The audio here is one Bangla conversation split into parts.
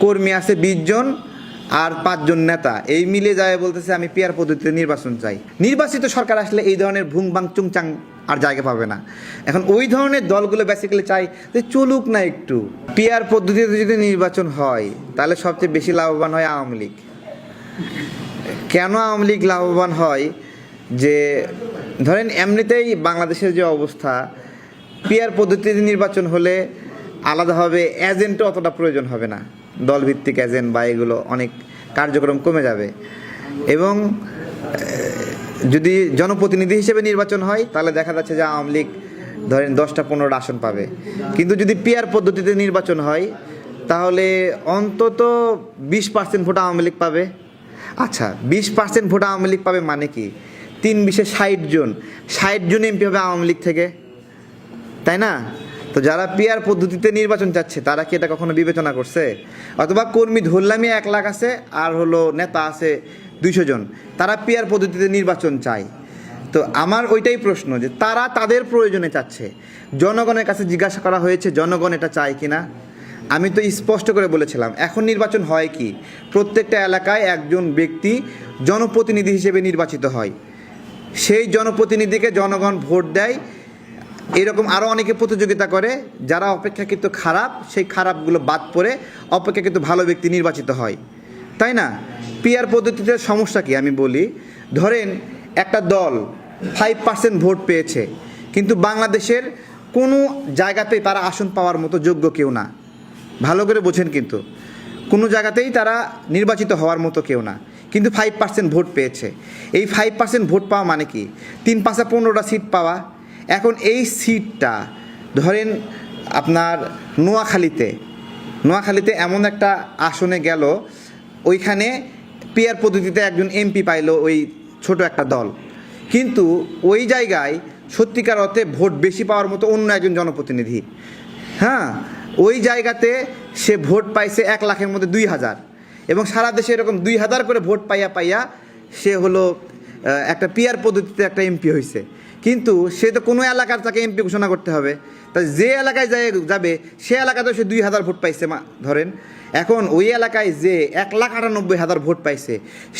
কর্মী আছে 20 জন আর 5 জন নেতা, এই মিলে যায় বলতেছে আমি পিয়ার পদ্ধতিতে নির্বাচন চাই। নির্বাচিত সরকার আসলে এই ধরনের ভুং বাং চুংচাং আর জায়গা পাবে না। এখন ওই ধরনের দলগুলো বেসিক্যালি চাই যে চলুক না একটু। পিয়ার পদ্ধতিতে যদি নির্বাচন হয় তাহলে সবচেয়ে বেশি লাভবান হয় আওয়ামী লীগ। কেন আওয়ামী লীগ লাভবান হয়? যে ধরেন এমনিতেই বাংলাদেশের যে অবস্থা, পিয়ার পদ্ধতিতে নির্বাচন হলে আলাদাভাবে এজেন্টও অতটা প্রয়োজন হবে না, দলভিত্তিক এজেন্ট বা এগুলো অনেক কার্যক্রম কমে যাবে। এবং যদি জনপ্রতিনিধি হিসেবে নির্বাচন হয় তাহলে দেখা যাচ্ছে যে আওয়ামী লীগ ধরেন 10টা-15টা আসন পাবে। কিন্তু যদি পিয়ার পদ্ধতিতে নির্বাচন হয় তাহলে অন্তত 20% ভোট আওয়ামী লীগ পাবে। আচ্ছা, 20% ভোট আওয়ামী লীগ পাবে মানে কি? 3-20-এ 60 জন, 60 জন এমপি হবে আওয়ামী লীগ থেকে, তাই না? তো যারা পিয়ার পদ্ধতিতে নির্বাচন চাচ্ছে তারা কি এটা কখনো বিবেচনা করছে? অথবা কর্মী ধরলামই 1 লাখ আছে আর হলো নেতা আছে 200 জন, তারা পিয়ার পদ্ধতিতে নির্বাচন চায়। তো আমার ওইটাই প্রশ্ন যে তারা তাদের প্রয়োজনে চাচ্ছে, জনগণের কাছে জিজ্ঞাসা করা হয়েছে জনগণ এটা চায় কিনা? আমি তো স্পষ্ট করে বলেছিলাম এখন নির্বাচন হয় কি, প্রত্যেকটা এলাকায় একজন ব্যক্তি জনপ্রতিনিধি হিসেবে নির্বাচিত হয়, সেই জনপ্রতিনিধিকে জনগণ ভোট দেয়। এরকম আরও অনেকে প্রতিযোগিতা করে, যারা অপেক্ষাকৃত খারাপ সেই খারাপগুলো বাদ পড়ে অপেক্ষাকৃত ভালো ব্যক্তি নির্বাচিত হয়, তাই না? পিয়ার পদ্ধতিতে সমস্যা কি আমি বলি। ধরেন একটা দল 5% ভোট পেয়েছে, কিন্তু বাংলাদেশের কোনো জায়গাতেই তারা আসন পাওয়ার মতো যোগ্য কেউ না। ভালো করে বোঝেন, কিন্তু কোনো জায়গাতেই তারা নির্বাচিত হওয়ার মতো কেউ না, কিন্তু 5% ভোট পেয়েছে। এই 5% ভোট পাওয়া মানে কি? 3-5-15টা সিট পাওয়া। এখন এই সিটটা ধরেন আপনার নোয়াখালীতে এমন একটা আসনে গেল, ওইখানে পিয়ার পদ্ধতিতে একজন এমপি পাইলো ওই ছোট একটা দল, কিন্তু ওই জায়গায় সত্যিকার অর্থে ভোট বেশি পাওয়ার মতো অন্য একজন জনপ্রতিনিধি, হ্যাঁ, ওই জায়গাতে সে ভোট পাইছে 1 লাখের মধ্যে 2000, এবং সারা দেশে এরকম 2000 করে ভোট পাইয়া সে হলো একটা পিয়ার পদ্ধতিতে একটা এমপি হয়েছে। কিন্তু সে তো কোনো এলাকার তাকে এমপি ঘোষণা করতে হবে, তাই যে এলাকায় যাবে সে এলাকাতেও সে 2000 ভোট পাইছে ধরেন। এখন ওই এলাকায় যে 1,98,000 ভোট পাইছে,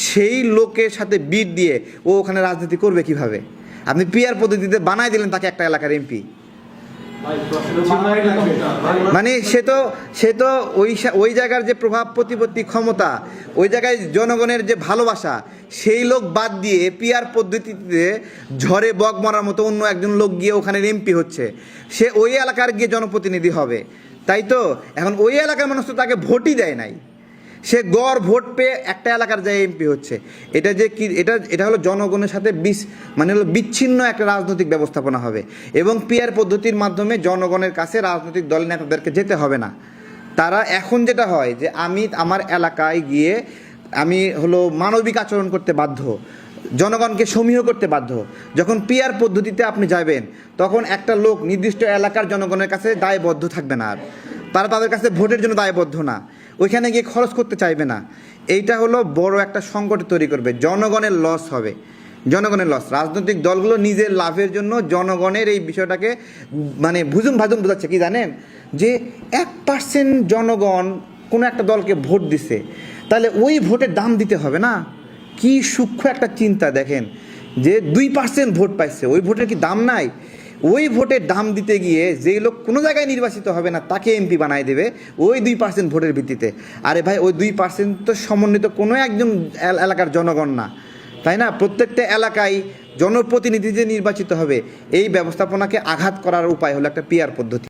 সেই লোকের সাথে বিট দিয়ে ও ওখানে রাজনীতি করবে কিভাবে? আপনি পিয়ার পদ্ধতিতে বানাই দিলেন তাকে একটা এলাকার এমপি, মানে সে তো ওই জায়গার যে প্রভাব প্রতিপত্তি ক্ষমতা, ওই জায়গায় জনগণের যে ভালোবাসা, সেই লোক বাদ দিয়ে পিয়ার পদ্ধতিতে ঝড়ে বক মরার মতো অন্য একজন লোক গিয়ে ওখানে এমপি হচ্ছে, সে ওই এলাকার গিয়ে জনপ্রতিনিধি হবে, তাই তো? এখন ওই এলাকার মানুষ তো তাকে ভোটই দেয় নাই, সে গড় ভোট পেয়ে একটা এলাকার যায় এমপি হচ্ছে। এটা যে কি, এটা হলো জনগণের সাথে মানে হলো বিচ্ছিন্ন একটা রাজনৈতিক ব্যবস্থাপনা হবে। এবং পিয়ার পদ্ধতির মাধ্যমে জনগণের কাছে রাজনৈতিক দল নেতাদেরকে যেতে হবে না। তারা এখন যেটা হয় যে আমি আমার এলাকায় গিয়ে আমি হলো মানবিক আচরণ করতে বাধ্য, জনগণকে সমীহ করতে বাধ্য। যখন পিয়ার পদ্ধতিতে আপনি যাবেন তখন একটা লোক নির্দিষ্ট এলাকার জনগণের কাছে দায়বদ্ধ থাকবে না, আর তারা তাদের কাছে ভোটের জন্য দায়বদ্ধ না, ওইখানে গিয়ে খরচ করতে চাইবে না। এইটা হলো বড় একটা সংকট তৈরি করবে, জনগণের লস হবে, জনগণের লস। রাজনৈতিক দলগুলো নিজের লাভের জন্য জনগণের এই বিষয়টাকে মানে ভুজুম ভাজুম বোঝাচ্ছে কি জানেন, যে 1% জনগণ কোনো একটা দলকে ভোট দিছে, তাহলে ওই ভোটের দাম দিতে হবে না। কি সূক্ষ্ম একটা চিন্তা দেখেন, যে 2% ভোট পাইছে, ওই ভোটের কি দাম নাই? ওই ভোটের দাম দিতে গিয়ে যেই লোক কোনো জায়গায় নির্বাচিত হবে না তাকে এমপি বানায় দেবে ওই 2% ভোটের ভিত্তিতে। আরে ভাই, ওই 2% তো সমন্বিত কোনো একজন এলাকার জনগণ না, তাই না? প্রত্যেকটা এলাকায় জনপ্রতিনিধি যে নির্বাচিত হবে, এই ব্যবস্থাপনাকে আঘাত করার উপায় হলো একটা পিয়ার পদ্ধতি।